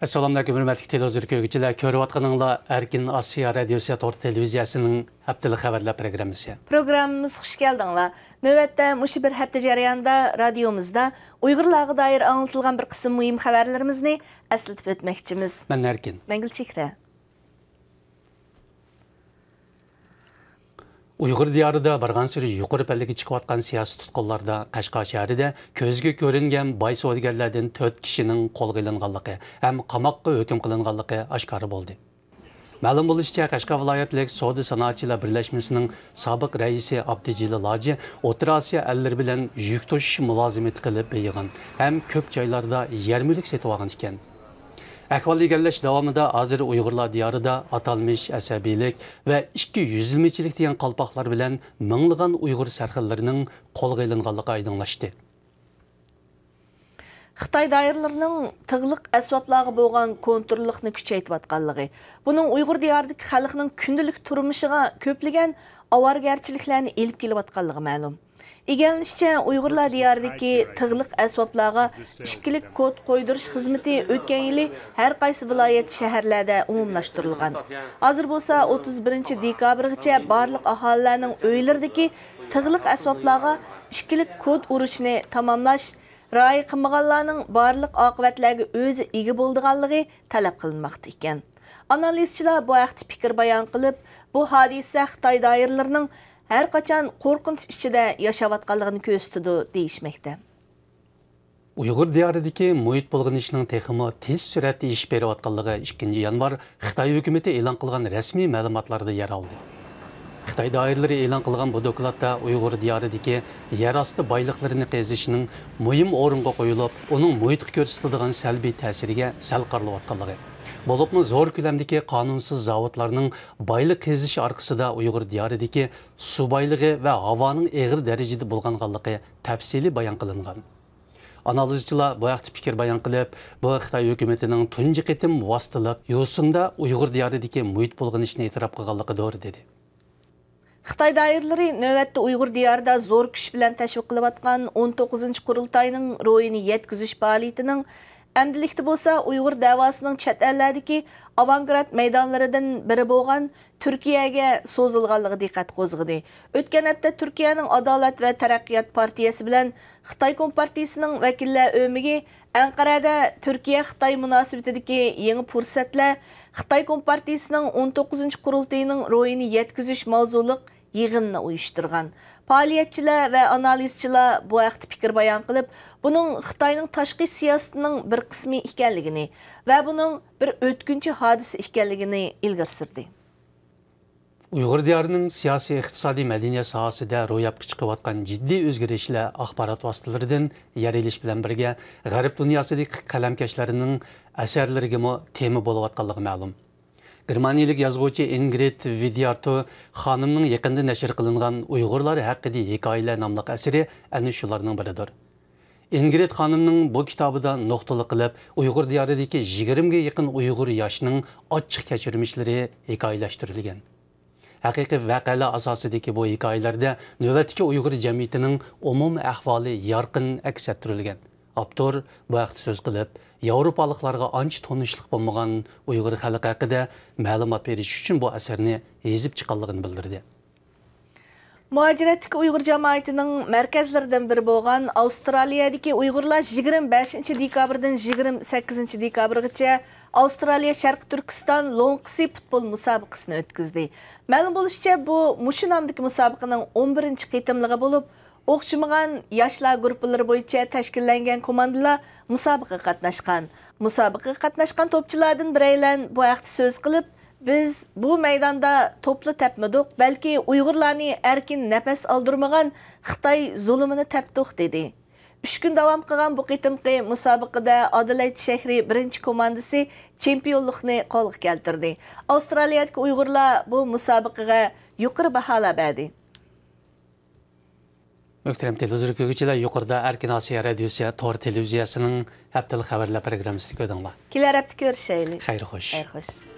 Assalamu alaikum, hürmetli televizyon izleyiciler. Körüp atqanыңlar Erkin Asiya Radiosu Tor televiziyasının haftalik xabarlar programmasi. Programımız hoş geldinglar. Növbetde muşu bir hafta jarayonida radiomuzda Uyg'urlarga dair anlatılgan bir qism muhim xabarlarimizni eslatib o'tmoqchimiz. Ben Erkin. Ben Gulchehra. Uyghur diyarida bargan sürü yuqori pallaga chiqayotgan siyosiy tutqunlarda Qashqar shahrida ko'zga ko'ringan boy savdogarlardan 4 kishining qo'lga ilinganligi ham qamoqqa hukm qilinganligi oshkor bo'ldi. Ma'lum bo'lishicha, Qashqar viloyatlik savdo sanoatchilar birlashmasining sobiq raisi Abdijilil Hoji O'rta Osiyo ellari bilan yuk tashish mulozimati qilib beyigan ham ko'p joylarda yer mulk sotib olgan ekan. Ahvol egallash davomida hozir Uyg'urlar diyorida atalmish asabiylik va ikki yuzilmichilik degan qalpoqlar bilan minglagan Uyg'ur sarxillarining qo'lga ilinganligi oydinlashdi. Xitoy doiralarining tig'liq asboblarga bo'lgan kontrollikni kuchaytirayotganligi, buning Uyg'ur diyoridagi xalqning kundalik turmushiga ko'plagan ovorgarchiliklarni elib kelayotganligi ma'lum. İgilnishicha, Uyg'urlar diyoridagi tig'liq asboblarga ikkilik kod qo'ydirish xizmati o'tgan yili har qaysi viloyat shaharlarda umumlashtirilgan. Hozir bo'lsa 31 dekabrgacha barliq aholilarning uylaridagi tig'liq asboblarga ikkilik kod urishni tamomlash, rioya qilmaganlarning barliq oqibatlarga o'zi ega bo'lganligi talab qilinmoqda ekan. Analizchilar bu haqda fikr bayon qilib, bu hodisa Xitoy doiralarining her kaçan korkunç içinde yaşavatkalığını gösteriyor değişmekte. Uyghur diyoridagi muhit bulg'anishning texmi tez suratda ish berayotganligi 2 yanvar Xitoy hukumati e'lon qilgan rasmiy ma'lumotlarda yer oldi. Xitoy doiralari e'lon qilgan bu dokladda Uyg'ur diyoridagi yer osti boyliqlarini qazishning muhim o'ringa qo'yilib, uning muhitga ko'rsatiladigan salbiy ta'siriga sal qaralayotganligi. Bo'libmi zo'r ko'lamdagi qonunsiz zavodlarning boylik qazishi orqasida Uyg'ur diyoridagi suv boyligi va havoning og'ir darajada bo'lganligi tafsili bayon qilingan. Analizchilar bu haqda fikr bayon qilib, bu Xitoy hukumatining tunji qitim vositalik yo'sinda Uyg'ur diyoridagi muhit bulg'anishni e'tirof qilganligidir dedi. Xitoy doiralari navbatda Uyg'ur diyorida zo'r kuch bilan tashviq qilayotgan 19-qurultayning ro'yini yetkazish faoliyatining Әмділікті болса, Uyghur davasının chet ellardagi avangard maydonlaridan biri bo'lgan Turkiyaga so'zilganligi diqqat qo'zg'adi. O'tgan hafta Turkiyaning Adolat va Taraqqiyot partiyasi bilan Xitoy Kompartiyasining vakillar o'migi Anqarada Turkiya-Xitoy munosabatidagi yangi fursatlar, Xitoy Kompartiyasining 19-qurultayining ro'yini yetkazish mavzuliq yig'inni uyushtirgan. Faoliyatchilar va analizchilar bu haqda fikr bayon qilib, buning Xitoyning tashqi siyosatining bir qismi ekanligini va buning bir o'tkinchi hodisa ekanligini ilgari surdi. Uyg'ur diyorining siyosiy, iqtisodiy, madaniyat sohasida ro'yobga chiqayotgan jiddiy o'zgarishlar axborot vositalaridan yarilish bilan birga G'arb dunyosidagi qalamkashlarining asarlariga tema bo'layotganligi ma'lum. Germaniyalik yazguvchi Ingrid Vidyarto xonimning yaqinda nashr qilingan Uyg'urlar haqida hikoyalar nomli asari ana shularning biridir. Ingrid xonimning bu kitobida nuqtali qilib, Uyg'ur diyoridagi 20 ga yaqin Uyg'ur yoshining ochiq kechirmishlari hikoyalashtirilgan. Haqiqiy voqealar asosidagi bu hikoyalarda navbatdagi Uyg'ur jamiyatining umum ahvoli yorqin aks ettirilgan. Avtor bu haqda so'z qilib, Yevropaliklarga ancha tanishlik bo'lmagan Uyg'ur xalqi haqida ma'lumot berish uchun bu asarni yozib chiqqanligini bildirdi. Muajiratdagi Uyg'ur jamoatining markazlaridan biri bo'lgan Avstraliyadagi Uyg'urlar 25-dekabrdan 28-dekabrgacha Avstraliya Sharqi Turkiston Longsi futbol musobaqasini o'tkazdi. Ma'lum bo'lishicha, bu mushu nomdagi musobaqaning 11-qitimligi bo'lib, o'xshamagan yoshlar guruhlari bo'yicha tashkillangan komandalar musobaqaga qatnashgan. Musobaqaga qatnashgan to'pchilardan biraylar bu haqda so'z qilib, biz bu maydonda to'pli tepmadik, balki Uyg'urlarni erkin nafas oldirmagan Xitoy zulmini tepdik dedi. 3 kun davom qilgan bu qitimqi musobaqada Adelaide shahri birinchi komandasi chempionlikni qo'lga keltirdi. Avstraliyadagi Uyg'urlar bu musobaqaga yuqori baholar berdi. Muhtaram televizyon izleyiciler, yukarıda Erkin Asiya Radyosu Tor televiziyasının haftalik xabarlar programmasini ko'rdinglar. Kelar hafta ko'rishaylik. Xayr xo'sh. Xayr xo'sh.